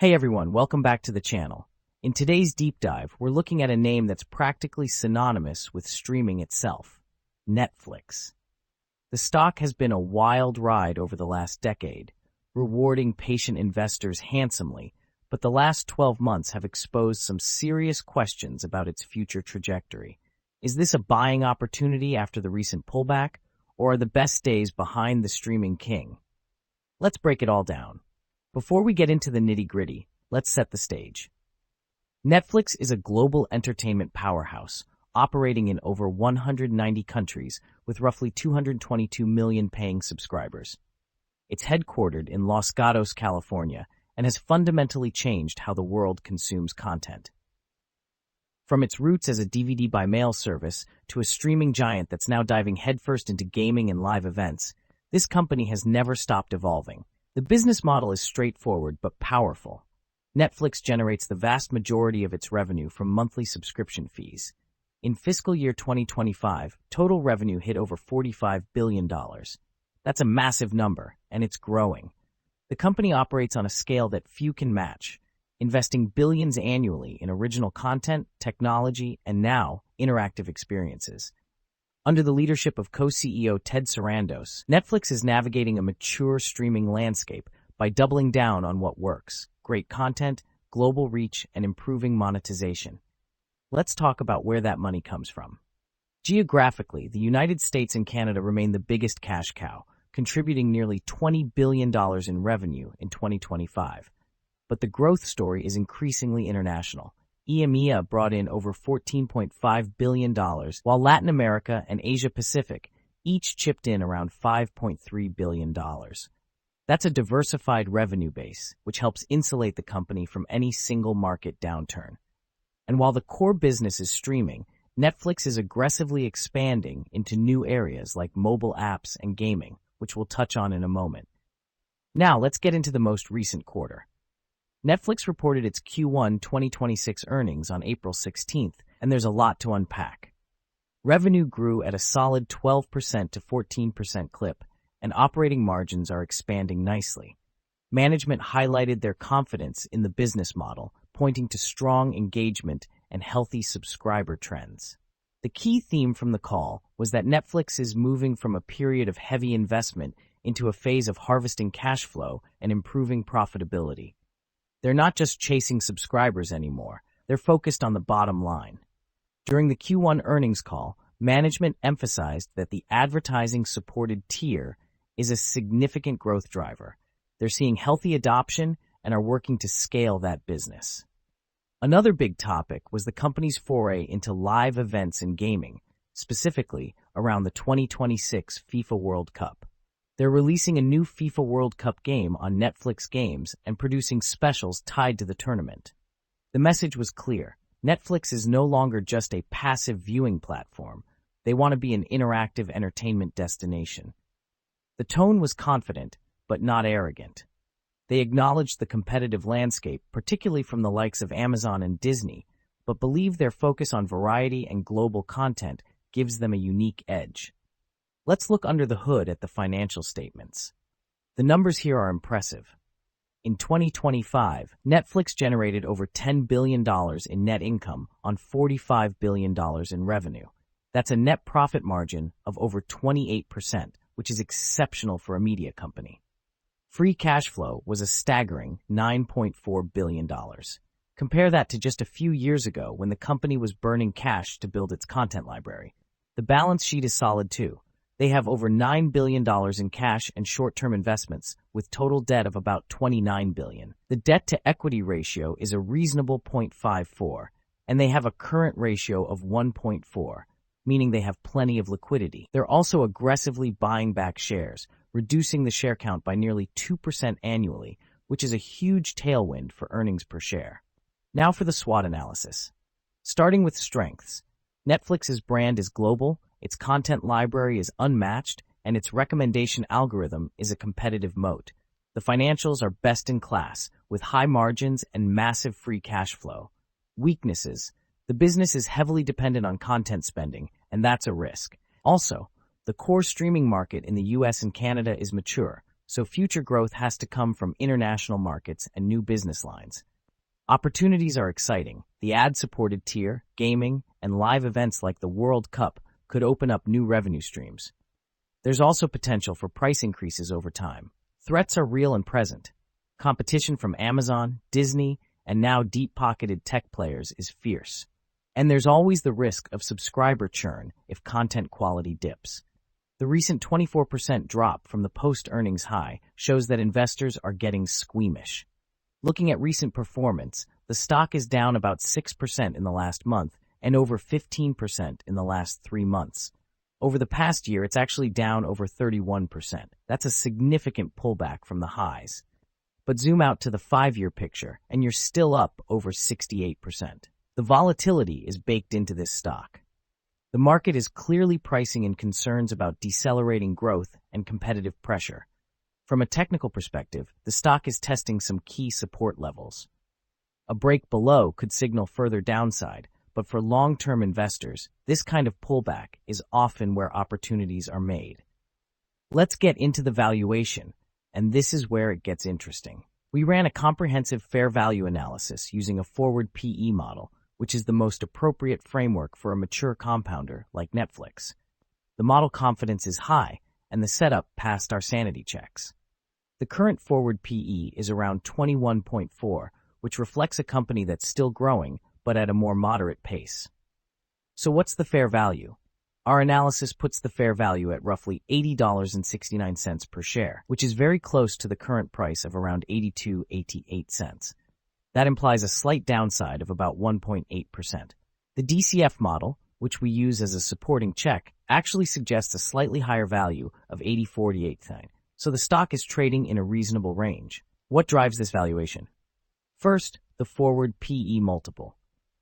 Hey everyone, welcome back to the channel. In today's deep dive, we're looking at a name that's practically synonymous with streaming itself, Netflix. The stock has been a wild ride over the last decade, rewarding patient investors handsomely, but the last 12 months have exposed some serious questions about its future trajectory. Is this a buying opportunity after the recent pullback, or are the best days behind the streaming king? Let's break it all down. Before we get into the nitty-gritty, let's set the stage. Netflix is a global entertainment powerhouse, operating in over 190 countries with roughly 222 million paying subscribers. It's headquartered in Los Gatos, California, and has fundamentally changed how the world consumes content. From its roots as a DVD-by-mail service to a streaming giant that's now diving headfirst into gaming and live events, this company has never stopped evolving. The business model is straightforward but powerful. Netflix generates the vast majority of its revenue from monthly subscription fees. In fiscal year 2025, total revenue hit over $45 billion. That's a massive number, and it's growing. The company operates on a scale that few can match, investing billions annually in original content, technology, and now, interactive experiences. Under the leadership of co-CEO Ted Sarandos, Netflix is navigating a mature streaming landscape by doubling down on what works: great content, global reach, and improving monetization. Let's talk about where that money comes from. Geographically, the United States and Canada remain the biggest cash cow, contributing nearly $20 billion in revenue in 2025. But the growth story is increasingly international. EMEA brought in over $14.5 billion, while Latin America and Asia Pacific each chipped in around $5.3 billion. That's a diversified revenue base, which helps insulate the company from any single market downturn. And while the core business is streaming, Netflix is aggressively expanding into new areas like mobile apps and gaming, which we'll touch on in a moment. Now, let's get into the most recent quarter. Netflix reported its Q1 2026 earnings on April 16th, and there's a lot to unpack. Revenue grew at a solid 12% to 14% clip, and operating margins are expanding nicely. Management highlighted their confidence in the business model, pointing to strong engagement and healthy subscriber trends. The key theme from the call was that Netflix is moving from a period of heavy investment into a phase of harvesting cash flow and improving profitability. They're not just chasing subscribers anymore, they're focused on the bottom line. During the Q1 earnings call, management emphasized that the advertising-supported tier is a significant growth driver. They're seeing healthy adoption and are working to scale that business. Another big topic was the company's foray into live events and gaming, specifically around the 2026 FIFA World Cup. They're releasing a new FIFA World Cup game on Netflix Games and producing specials tied to the tournament. The message was clear. Netflix is no longer just a passive viewing platform. They want to be an interactive entertainment destination. The tone was confident, but not arrogant. They acknowledged the competitive landscape, particularly from the likes of Amazon and Disney, but believe their focus on variety and global content gives them a unique edge. Let's look under the hood at the financial statements. The numbers here are impressive. In 2025, Netflix generated over $10 billion in net income on $45 billion in revenue. That's a net profit margin of over 28%, which is exceptional for a media company. Free cash flow was a staggering $9.4 billion. Compare that to just a few years ago when the company was burning cash to build its content library. The balance sheet is solid too. They have over $9 billion in cash and short-term investments, with total debt of about $29 billion. The debt-to-equity ratio is a reasonable 0.54, and they have a current ratio of 1.4, meaning they have plenty of liquidity. They're also aggressively buying back shares, reducing the share count by nearly 2% annually, which is a huge tailwind for earnings per share. Now for the SWOT analysis. Starting with strengths, Netflix's brand is global, its content library is unmatched, and its recommendation algorithm is a competitive moat. The financials are best in class, with high margins and massive free cash flow. Weaknesses: the business is heavily dependent on content spending, and that's a risk. Also, the core streaming market in the US and Canada is mature, so future growth has to come from international markets and new business lines. Opportunities are exciting. The ad-supported tier, gaming, and live events like the World Cup could open up new revenue streams. There's also potential for price increases over time. Threats are real and present. Competition from Amazon, Disney, and now deep-pocketed tech players is fierce. And there's always the risk of subscriber churn if content quality dips. The recent 24% drop from the post-earnings high shows that investors are getting squeamish. Looking at recent performance, the stock is down about 6% in the last month and over 15% in the last 3 months. Over the past year, it's actually down over 31%. That's a significant pullback from the highs. But zoom out to the 5-year picture, and you're still up over 68%. The volatility is baked into this stock. The market is clearly pricing in concerns about decelerating growth and competitive pressure. From a technical perspective, the stock is testing some key support levels. A break below could signal further downside, but for long-term investors, this kind of pullback is often where opportunities are made. Let's get into the valuation, and this is where it gets interesting. We ran a comprehensive fair value analysis using a forward PE model, which is the most appropriate framework for a mature compounder like Netflix. The model confidence is high, and the setup passed our sanity checks. The current forward PE is around 21.4, which reflects a company that's still growing, but at a more moderate pace. So what's the fair value? Our analysis puts the fair value at roughly $80.69 per share, which is very close to the current price of around $82.88. That implies a slight downside of about 1.8%. The DCF model, which we use as a supporting check, actually suggests a slightly higher value of $80.48, so the stock is trading in a reasonable range. What drives this valuation? First, the forward PE multiple.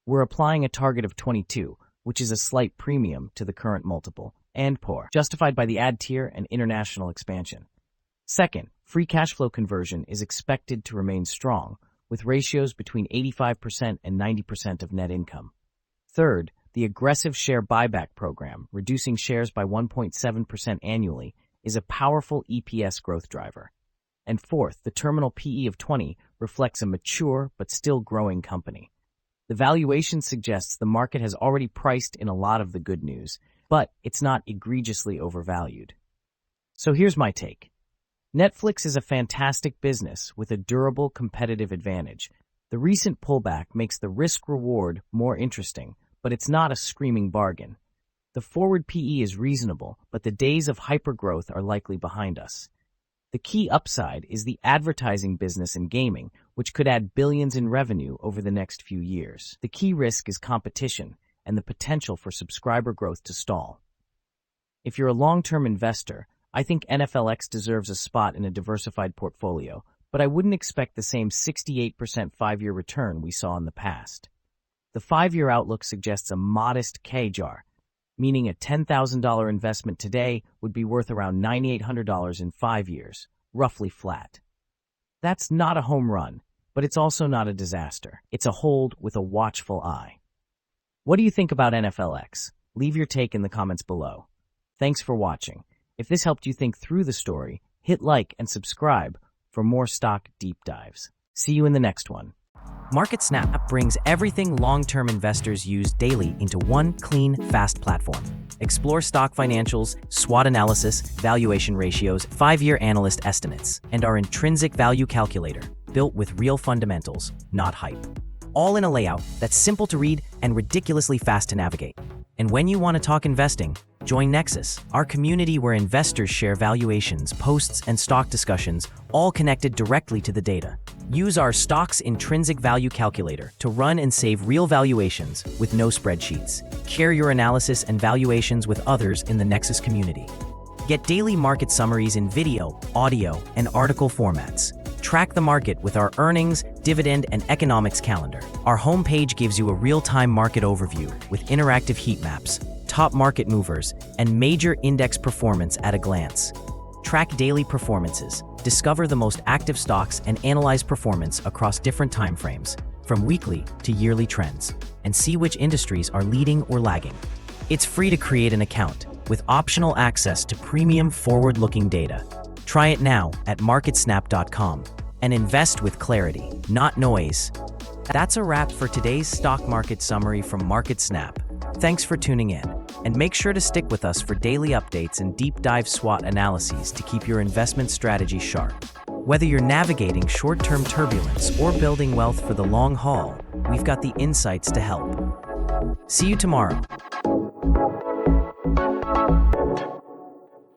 We're applying a target of 22, which is a slight premium to the current multiple, and poor, justified by the ad tier and international expansion. Second, free cash flow conversion is expected to remain strong, with ratios between 85% and 90% of net income. Third, the aggressive share buyback program, reducing shares by 1.7% annually, is a powerful EPS growth driver. And fourth, the terminal PE of 20 reflects a mature but still growing company. The valuation suggests the market has already priced in a lot of the good news, but it's not egregiously overvalued. So here's my take. Netflix is a fantastic business with a durable competitive advantage. The recent pullback makes the risk-reward more interesting, but it's not a screaming bargain. The forward PE is reasonable, but the days of hypergrowth are likely behind us. The key upside is the advertising business and gaming, which could add billions in revenue over the next few years. The key risk is competition and the potential for subscriber growth to stall. If you're a long-term investor, I think NFLX deserves a spot in a diversified portfolio, but I wouldn't expect the same 68% 5-year return we saw in the past. The 5-year outlook suggests a modest KJAR, meaning a $10,000 investment today would be worth around $9,800 in 5 years, roughly flat. That's not a home run, but it's also not a disaster. It's a hold with a watchful eye. What do you think about NFLX? Leave your take in the comments below. Thanks for watching. If this helped you think through the story, hit like and subscribe for more stock deep dives. See you in the next one. MarketSnap brings everything long-term investors use daily into one clean, fast platform. Explore stock financials, SWOT analysis, valuation ratios, 5-year analyst estimates, and our intrinsic value calculator, built with real fundamentals, not hype. All in a layout that's simple to read and ridiculously fast to navigate. And when you want to talk investing, join Nexus, our community where investors share valuations, posts, and stock discussions, all connected directly to the data. Use our stock's intrinsic value calculator to run and save real valuations with no spreadsheets. Share your analysis and valuations with others in the Nexus community. Get daily market summaries in video, audio, and article formats. Track the market with our earnings, dividend, and economics calendar. Our homepage gives you a real-time market overview with interactive heat maps, top market movers, and major index performance at a glance. Track daily performances, discover the most active stocks, and analyze performance across different timeframes, from weekly to yearly trends, and see which industries are leading or lagging. It's free to create an account, with optional access to premium forward-looking data. Try it now at MarketSnap.com and invest with clarity, not noise. That's a wrap for today's stock market summary from MarketSnap. Thanks for tuning in, and make sure to stick with us for daily updates and deep dive SWOT analyses to keep your investment strategy sharp. Whether you're navigating short-term turbulence or building wealth for the long haul, we've got the insights to help. See you tomorrow.